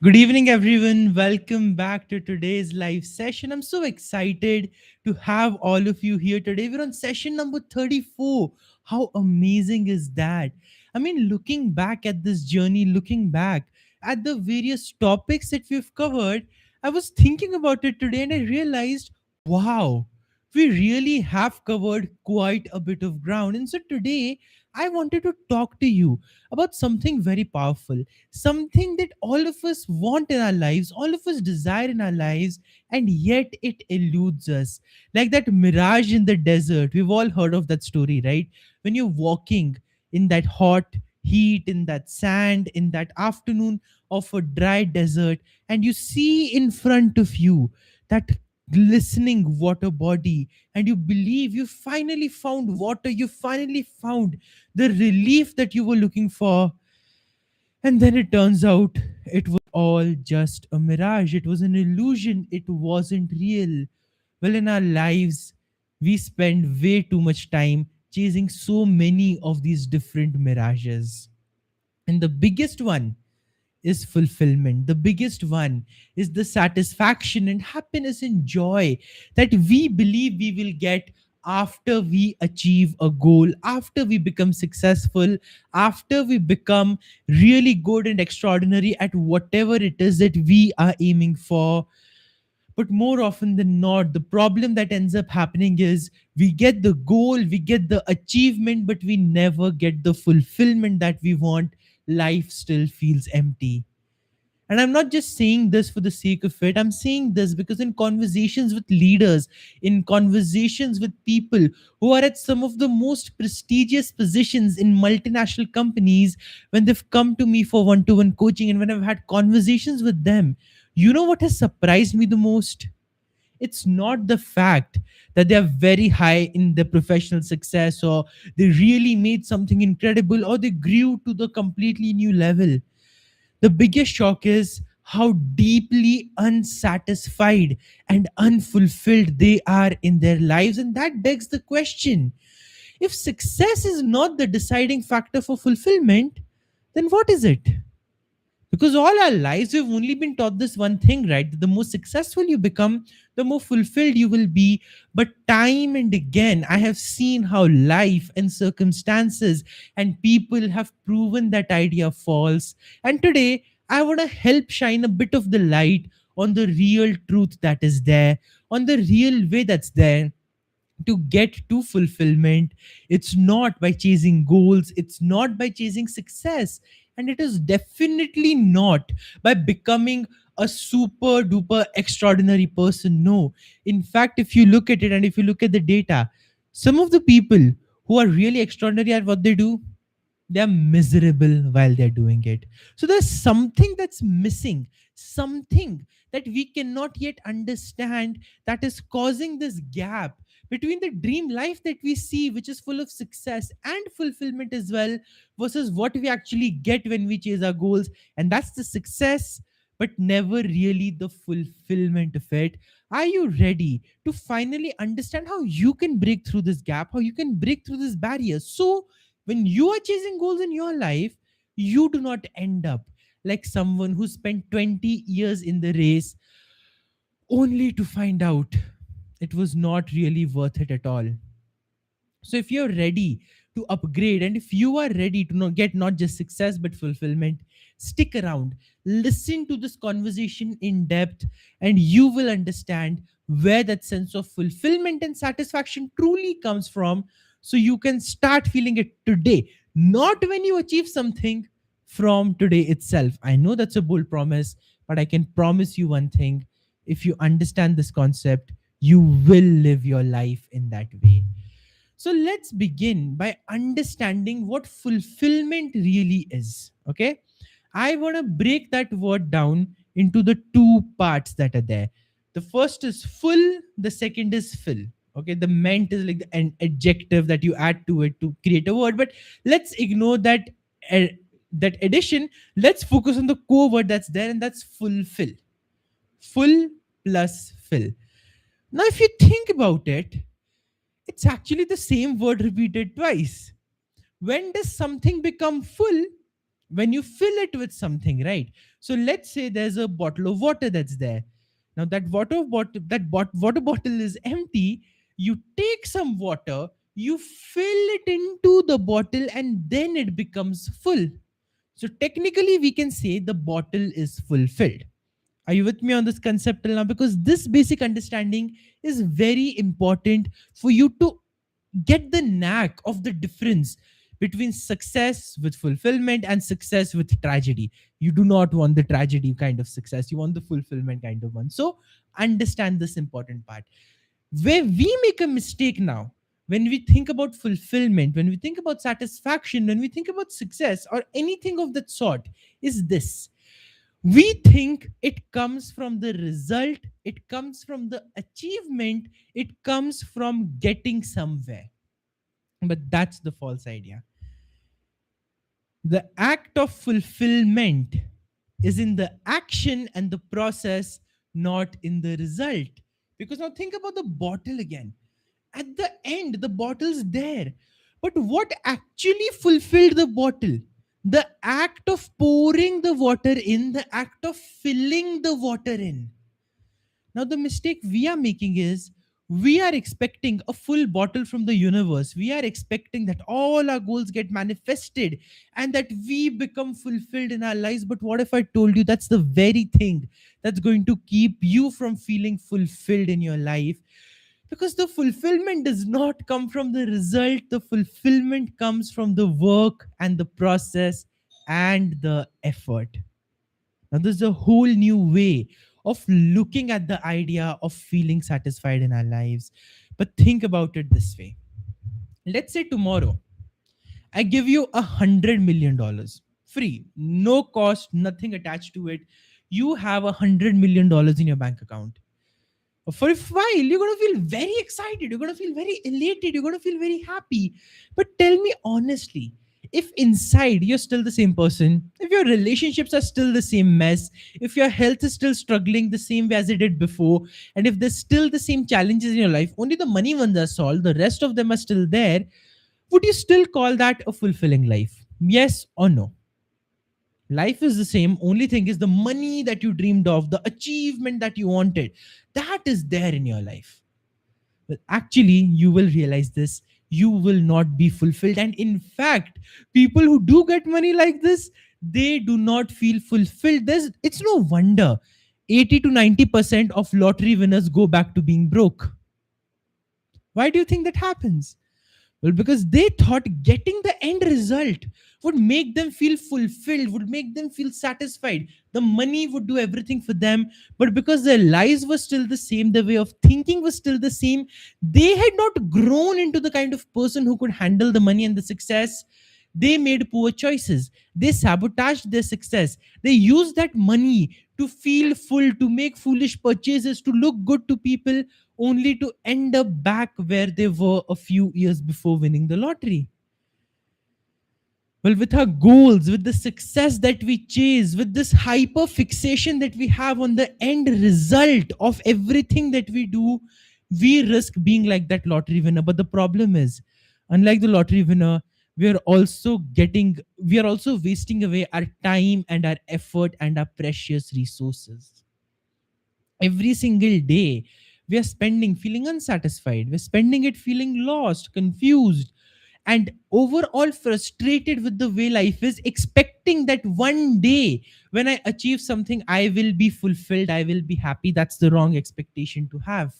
Good evening, everyone. Welcome back to today's live session. I'm so excited to have all of you here today. We're on session number 34. How amazing is that? I mean, looking back at this journey, looking back at the various topics that we've covered, I was thinking about it today and I realized, wow, we really have covered quite a bit of ground. And so today, I wanted to talk to you about something very powerful, something that all of us want in our lives, all of us desire in our lives, and yet it eludes us. Like that mirage in the desert. We've all heard of that story, right? When you're walking in that hot heat, in that sand, in that afternoon of a dry desert, and you see in front of you that glistening water body, and you believe you finally found water, you finally found the relief that you were looking for, and then it turns out it was all just a mirage. It was an illusion. It wasn't real. Well, in our lives, we spend way too much time chasing so many of these different mirages. And the biggest one is fulfillment. The biggest one is the satisfaction and happiness and joy that we believe we will get after we achieve a goal, after we become successful, after we become really good and extraordinary at whatever it is that we are aiming for. But more often than not, the problem that ends up happening is we get the goal, we get the achievement, but we never get the fulfillment that we want. Life still feels empty. And I'm not just saying this for the sake of it. I'm saying this because in conversations with leaders, in conversations with people who are at some of the most prestigious positions in multinational companies, when they've come to me for one to one coaching and when I've had conversations with them, you know what has surprised me the most? It's not the fact that they are very high in their professional success, or they really made something incredible, or they grew to the completely new level. The biggest shock is how deeply unsatisfied and unfulfilled they are in their lives. And that begs the question, if success is not the deciding factor for fulfillment, then what is it? Because all our lives we've only been taught this one thing, right? That the more successful you become, the more fulfilled you will be. But time and again, I have seen how life and circumstances and people have proven that idea false. And today, I want to help shine a bit of the light on the real truth that is there, on the real way that's there to get to fulfillment. It's not by chasing goals, it's not by chasing success, and it is definitely not by becoming a super duper extraordinary person. No. In fact, if you look at it and if you look at the data, some of the people who are really extraordinary at what they do, they're miserable while they're doing it. So there's something that's missing, something that we cannot yet understand, that is causing this gap between the dream life that we see, which is full of success and fulfillment as well, versus what we actually get when we chase our goals. And that's the success, but never really the fulfillment of it. Are you ready to finally understand how you can break through this gap, how you can break through this barrier? So when you are chasing goals in your life, you do not end up like someone who spent 20 years in the race only to find out it was not really worth it at all. So if you're ready to upgrade, and if you are ready to not get not just success but fulfillment, stick around, listen to this conversation in depth, and you will understand where that sense of fulfillment and satisfaction truly comes from. So you can start feeling it today, not when you achieve something, from today itself. I know that's a bold promise, but I can promise you one thing: if you understand this concept, you will live your life in that way. So let's begin by understanding what fulfillment really is. Okay. I want to break that word down into the two parts that are there. The first is full, the second is fill. Okay. The meant is like an adjective that you add to it to create a word, but let's ignore that. That addition, let's focus on the core word that's there, and that's fulfill. Full plus fill. Now, if you think about it, it's actually the same word repeated twice. When does something become full? when you fill it with something, right? So let's say there's a bottle of water that's there. Now water bottle is empty. You take some water, you fill it into the bottle, and then it becomes full. So technically we can say the bottle is fulfilled. Are you with me on this concept till now? Because this basic understanding is very important for you to get the knack of the difference between success with fulfillment and success with tragedy. You do not want the tragedy kind of success, you want the fulfillment kind of one. So understand this important part. Where we make a mistake now, when we think about fulfillment, when we think about satisfaction, when we think about success or anything of that sort, is this: we think it comes from the result, it comes from the achievement, it comes from getting somewhere. But that's the false idea. The act of fulfillment is in the action and the process, not in the result. Because now think about the bottle again. At the end, the bottle's there. But what actually fulfilled the bottle? The act of pouring the water in, the act of filling the water in. Now, the mistake we are making is we are expecting a full bottle from the universe. We are expecting that all our goals get manifested and that we become fulfilled in our lives. But what if I told you that's the very thing that's going to keep you from feeling fulfilled in your life? Because the fulfillment does not come from the result, the fulfillment comes from the work and the process and the effort. Now, this is a whole new way of looking at the idea of feeling satisfied in our lives. But think about it this way. Let's say tomorrow I give you $100 million free, no cost, nothing attached to it. You have $100 million in your bank account. For a while, you're going to feel very excited. You're going to feel very elated. You're going to feel very happy. But tell me honestly, if inside you're still the same person, if your relationships are still the same mess, if your health is still struggling the same way as it did before, and if there's still the same challenges in your life, only the money ones are solved, the rest of them are still there, would you still call that a fulfilling life? Yes or no? Life is the same. Only thing is the money that you dreamed of, the achievement that you wanted, that is there in your life. But actually, you will realize this. You will not be fulfilled. And in fact, people who do get money like this, they do not feel fulfilled. It's no wonder 80 to 90% of lottery winners go back to being broke. Why do you think that happens? Well, because they thought getting the end result would make them feel fulfilled, would make them feel satisfied. The money would do everything for them. But because their lives were still the same, their way of thinking was still the same, they had not grown into the kind of person who could handle the money and the success. They made poor choices. They sabotaged their success. They used that money to feel full, to make foolish purchases, to look good to people, only to end up back where they were a few years before winning the lottery. Well, with our goals, with the success that we chase, with this hyper fixation that we have on the end result of everything that we do, we risk being like that lottery winner. But the problem is, unlike the lottery winner, we are also wasting away our time and our effort and our precious resources. Every single day, we are spending feeling unsatisfied. We're spending it feeling lost, confused, and overall frustrated with the way life is, expecting that one day when I achieve something, I will be fulfilled, I will be happy. That's the wrong expectation to have.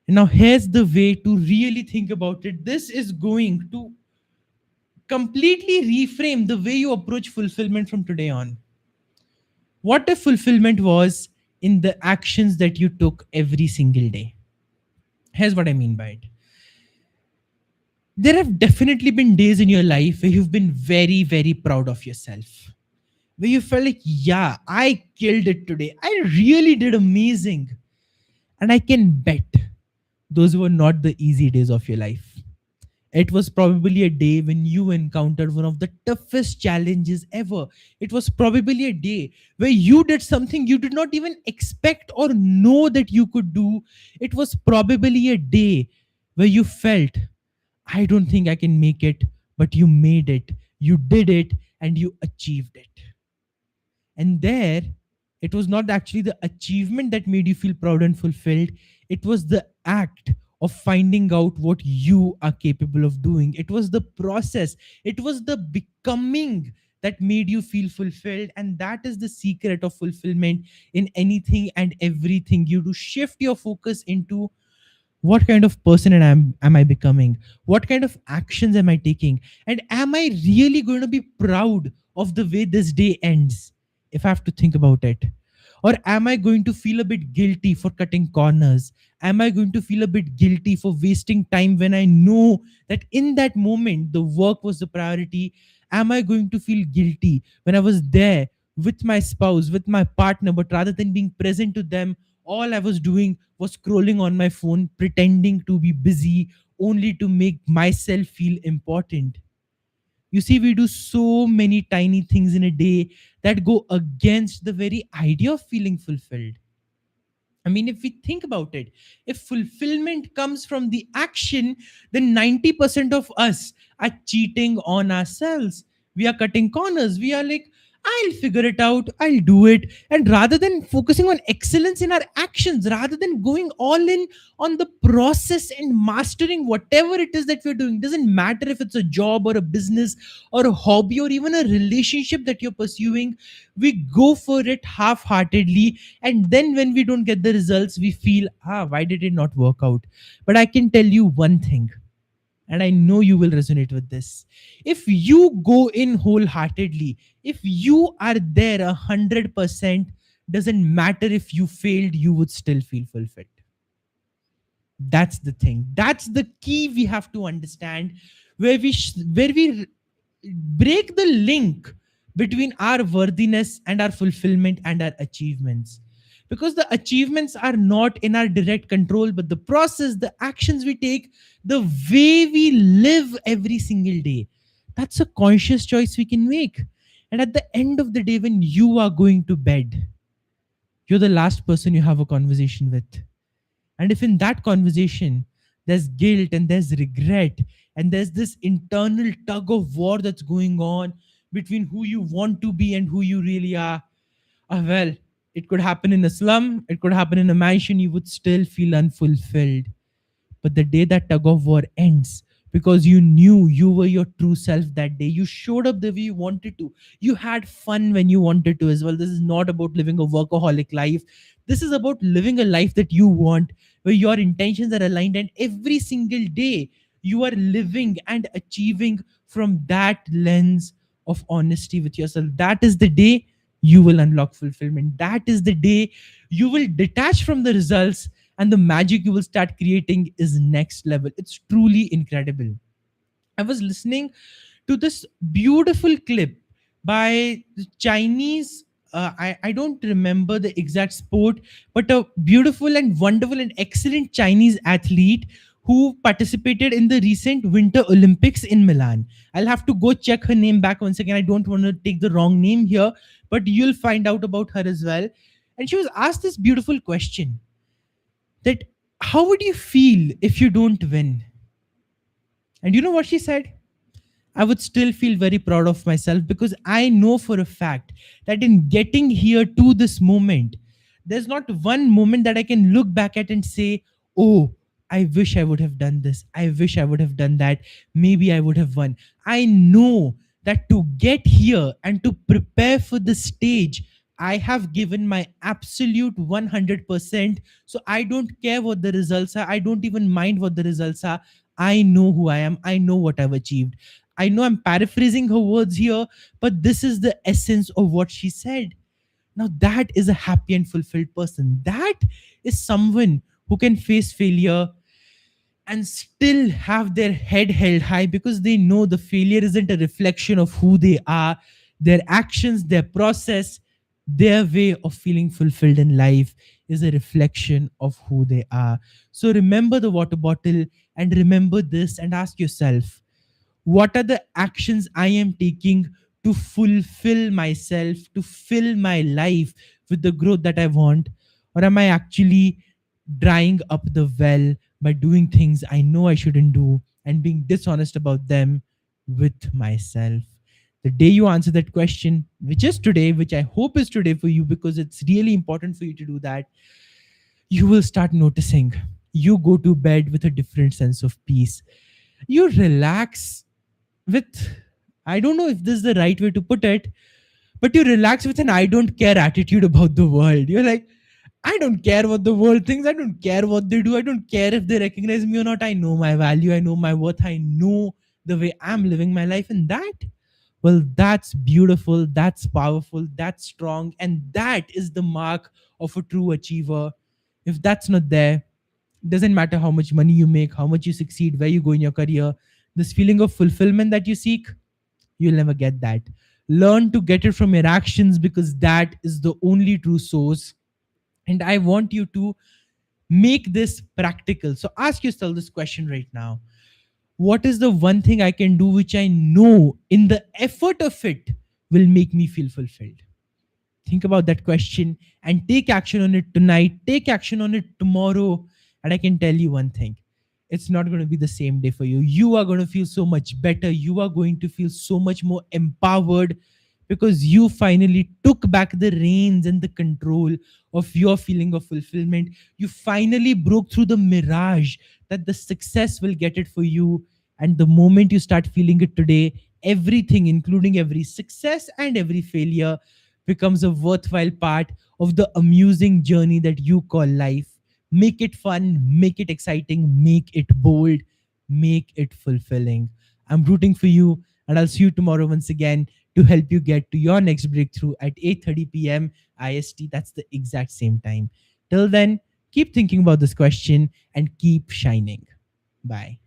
Now, here's the way to really think about it. This is going to completely reframe the way you approach fulfillment from today on. What if fulfillment was in the actions that you took every single day? Here's what I mean by it. There have definitely been days in your life where you've been very, very proud of yourself, where you felt like, yeah, I killed it today. I really did amazing. And I can bet those were not the easy days of your life. It was probably a day when you encountered one of the toughest challenges ever. It was probably a day where you did something you did not even expect or know that you could do. It was probably a day where you felt, I don't think I can make it, but you made it. You did it, and you achieved it. And there, it was not actually the achievement that made you feel proud and fulfilled, it was the act of finding out what you are capable of doing. It was the process, it was the becoming that made you feel fulfilled. And that is the secret of fulfillment in anything and everything you do. Shift your focus into what kind of person am I becoming, what kind of actions am I taking, and am I really going to be proud of the way this day ends if I have to think about it? Or am I going to feel a bit guilty for cutting corners? Am I going to feel a bit guilty for wasting time when I know that in that moment the work was the priority? Am I going to feel guilty when I was there with my spouse, with my partner, but rather than being present to them, all I was doing was scrolling on my phone, pretending to be busy only to make myself feel important? You see, we do so many tiny things in a day that go against the very idea of feeling fulfilled. I mean, if we think about it, if fulfillment comes from the action, then 90% of us are cheating on ourselves. We are cutting corners. We are like, I'll figure it out, I'll do it. And rather than focusing on excellence in our actions, rather than going all in on the process and mastering whatever it is that we're doing, doesn't matter if it's a job or a business or a hobby or even a relationship that you're pursuing, we go for it half heartedly, and then when we don't get the results we feel, why did it not work out? But I can tell you one thing, and I know you will resonate with this. If you go in wholeheartedly, if you are there 100%, doesn't matter if you failed, you would still feel fulfilled. That's the thing, that's the key we have to understand, where we break the link between our worthiness and our fulfillment and our achievements. Because the achievements are not in our direct control, but the process, the actions we take, the way we live every single day, that's a conscious choice we can make. And at the end of the day, when you are going to bed, you're the last person you have a conversation with. And if in that conversation there's guilt and there's regret and there's this internal tug of war that's going on between who you want to be and who you really are, well, it could happen in a slum, it could happen in a mansion, you would still feel unfulfilled. But the day that tug of war ends, because you knew you were your true self that day, you showed up the way you wanted to, you had fun when you wanted to as well. This is not about living a workaholic life. This is about living a life that you want, where your intentions are aligned, and every single day you are living and achieving from that lens of honesty with yourself. That is the day you will unlock fulfillment. That is the day you will detach from the results, and the magic you will start creating is next level. It's truly incredible. I was listening to this beautiful clip by the Chinese. I don't remember the exact sport, but a beautiful and wonderful and excellent Chinese athlete who participated in the recent Winter Olympics in Milan. I'll have to go check her name back once again. I don't want to take the wrong name here, but you'll find out about her as well. And she was asked this beautiful question, that how would you feel if you don't win? And you know what she said? I would still feel very proud of myself, because I know for a fact that in getting here to this moment, there's not one moment that I can look back at and say, oh, I wish I would have done this. I wish I would have done that. Maybe I would have won. I know that to get here and to prepare for the stage, I have given my absolute 100%. So I don't care what the results are. I don't even mind what the results are. I know who I am. I know what I've achieved. I know I'm paraphrasing her words here, but this is the essence of what she said. Now, that is a happy and fulfilled person. That is someone who can face failure and still have their head held high, because they know the failure isn't a reflection of who they are. Their actions, their process, their way of feeling fulfilled in life is a reflection of who they are. So remember the water bottle, and remember this, and ask yourself, what are the actions I am taking to fulfill myself, to fill my life with the growth that I want? Or am I actually drying up the well by doing things I know I shouldn't do and being dishonest about them with myself? The day you answer that question, which is today, which I hope is today for you, because it's really important for you to do that, you will start noticing you go to bed with a different sense of peace. You relax with, I don't know if this is the right way to put it, but you relax with an I don't care attitude about the world. You're like, I don't care what the world thinks. I don't care what they do. I don't care if they recognize me or not. I know my value. I know my worth. I know the way I'm living my life. And that, well, that's beautiful. That's powerful. That's strong. And that is the mark of a true achiever. If that's not there, doesn't matter how much money you make, how much you succeed, where you go in your career, this feeling of fulfillment that you seek, you'll never get that. Learn to get it from your actions, because that is the only true source. And I want you to make this practical. So ask yourself this question right now: what is the one thing I can do which I know in the effort of it will make me feel fulfilled? Think about that question and take action on it tonight. Take action on it tomorrow. And I can tell you one thing: it's not going to be the same day for you. You are going to feel so much better. You are going to feel so much more empowered, because you finally took back the reins and the control of your feeling of fulfillment. You finally broke through the mirage that the success will get it for you. And the moment you start feeling it today, everything, including every success and every failure, becomes a worthwhile part of the amusing journey that you call life. Make it fun, make it exciting, make it bold, make it fulfilling. I'm rooting for you, and I'll see you tomorrow once again to help you get to your next breakthrough at 8:30 p.m. IST. That's the exact same time. Till then, keep thinking about this question and keep shining. Bye.